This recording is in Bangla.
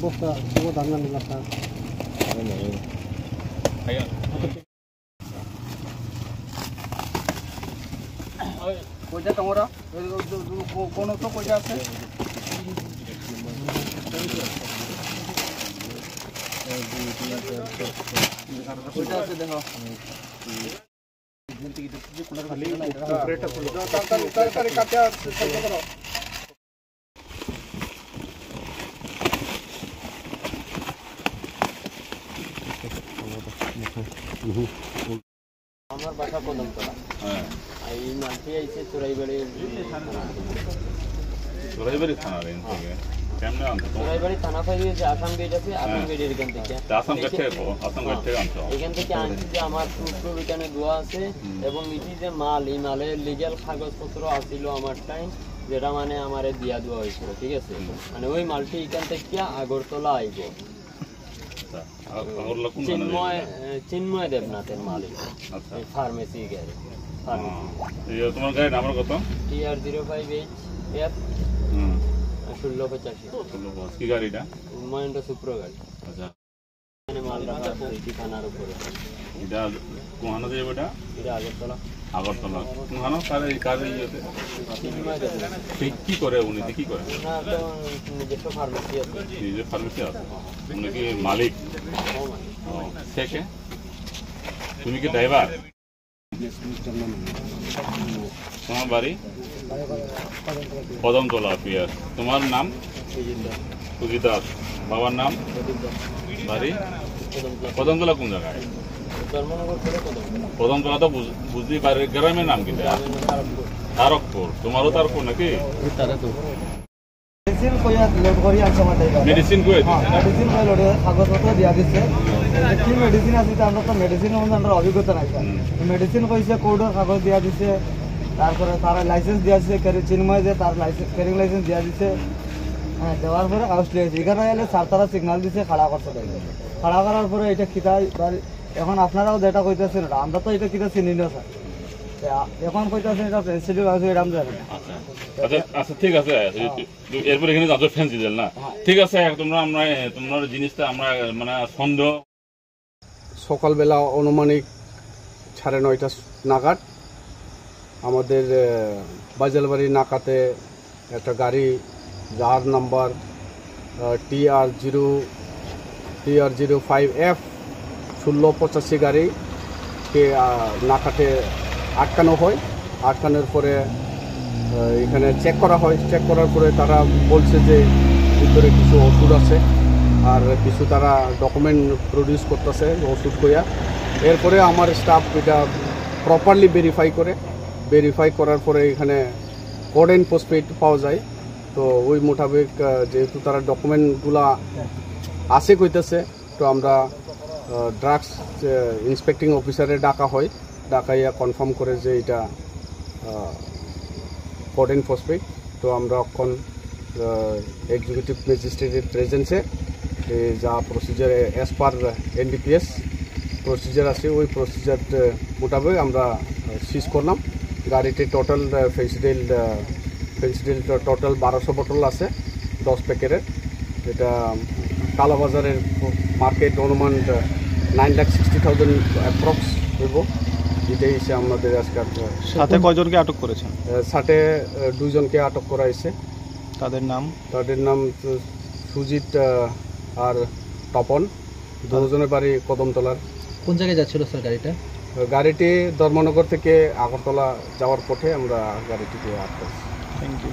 বস্তা ও ধান না নিলা স্যার কইটা তোমরা কোন তো কইটা আছে কইটা আছে দেখো তরকারি কাটা করো আমার বাসা কদমতলা। হ্যাঁ, এই মালটি আইছে চোরাইবাড়ি থানা রেঞ্জ থেকে। কেমনে আনছো? চোরাইবাড়ি থানা ফাইলে যে আসাম গেট আছে, আসাম গেটের এখান থেকে। আসাম গেট থেকে আনছো? এখান থেকে আনছি যে আমার টুকরো এখানে দোয়া আছে এবং ইটি যে মাল, এই মালের লিগ্যাল কাগজপত্র আছিল আমার টাইম, যেটা মানে আমারে দিয়া দেওয়া হয়েছিল, ঠিক আছে? মানে ওই মালটি এখান থেকে আগরতলা আইব। চিন্ময় দেবনাথের মালিক ফার্মেসি গাড়ি। তোমার গাড়ির নাম্বার কত? TR05F 1685। কি গাড়িটা? মহেন্দ্র সুপ্র গাড়ি। আচ্ছা, মাল রাখা আছে থানার উপরে। এটা কোন যাবে? এটা আগরতলা। আগরতলা কোন কাজে ইয়েতে কি করে উনি? কি করে? না, তো নিজস্ব ফার্মেসি আছে। নিজের ফার্মেসি আছে? উনি কি মালিক? থেকে তুমি কি ড্রাইভার? তোমার বাড়ি কদমতলা পিয়ার। তোমার নাম? সুজিত দাস। বাবার নাম? বাড়ি কদমতলা। কোন জায়গায়? কদমতলা তো বুঝলি, বাড়ির গ্রামের নাম কি? তারকপুর। তোমারও তারকপুর নাকি? মেডিসিন কই লোড কাগজপত্র দিয়া দিচ্ছে। কি মেডিসিন আছে আমরা তো মেডিসিন আমরা অভিজ্ঞতা নাই। মেডিসিন কইছে কোর্টের কাগজ দিয়া দিচ্ছে, তারপরে তারা লাইসেন্স দিয়া দিচ্ছে, চিন্ময় যে তার লাইসেন্স ক্যারিং লাইসেন্স দিয়া দিচ্ছে। হ্যাঁ, দেওয়ার পরে কাগজ দিয়েছে। এখানে এলে স্যার তারা সিগনাল দিচ্ছে খাড়া করতে দেয়। খাড়া করার পরে এটা খিতা এখন আপনারাও যেটা কইতেছেন আমরা তো এটা কিতা চিনি না স্যার। এখন কইতেছেন এটা প্রেসিডেন্ট আছে, এটা আমরা জানি। আচ্ছা, ঠিক আছে। এরপর এখানে যাদের ফ্যান্সি দিল না, ঠিক আছে। তোমরা জিনিসটা আমরা মানে সন্দেহ। সকালবেলা আনুমানিক 9:30 নাগাদ আমাদের বাজালবাড়ি নাকাতে একটা গাড়ি, যার নাম্বার TR05F 1685 গাড়িকে নাকাতে আটকানো হয়। আটকানোর পরে এখানে চেক করা হয়। চেক করার পরে তারা বলছে যে ভিতরে কিছু ওষুধ আছে আর কিছু তারা ডকুমেন্ট প্রডিউস করতেছে ওষুধ কইয়া। এরপরে আমার স্টাফ এটা প্রপারলি ভেরিফাই করার পরে এখানে কোড অ্যান্ড পোস্টপেড পাওয়া যায়। তো ওই মোতাবেক যেহেতু তারা ডকুমেন্টগুলা আছে কইতেছে, তো আমরা ড্রাগস ইন্সপেক্টিং অফিসারে ডাকা হয়। ডাকাইয়া কনফার্ম করে যে এটা কোড অ্যান্ড পোস্টপেড। তো আমরা এখন এক্সিকিউটিভ ম্যাজিস্ট্রেটের প্রেজেন্সে যা procedure as per NDPS procedure আছে, ওই প্রসিজার মোতাবেক আমরা সিজ করলাম। গাড়িতে টোটাল ফেন্সিডিল টোটাল 1200 বোতল আছে 10 প্যাকেটের। এটা কালাবাজারের মার্কেট অনুমান 9,60,000 অ্যাপ্রক্স হইব। এটাই এসে আমাদের আজকে। সাথে কয়জনকে আটক করেছেন? সাথে 2 জনকে আটক করা হয়েছে। তাদের নাম সুজিত আর তপন। 2 জনের বাড়ি কদমতলার। কোন জায়গায় যাচ্ছিল স্যার গাড়িটা? গাড়িটি ধর্মনগর থেকে আগরতলা যাওয়ার পথে আমরা গাড়িটিকে আটকাইছি। Thank you.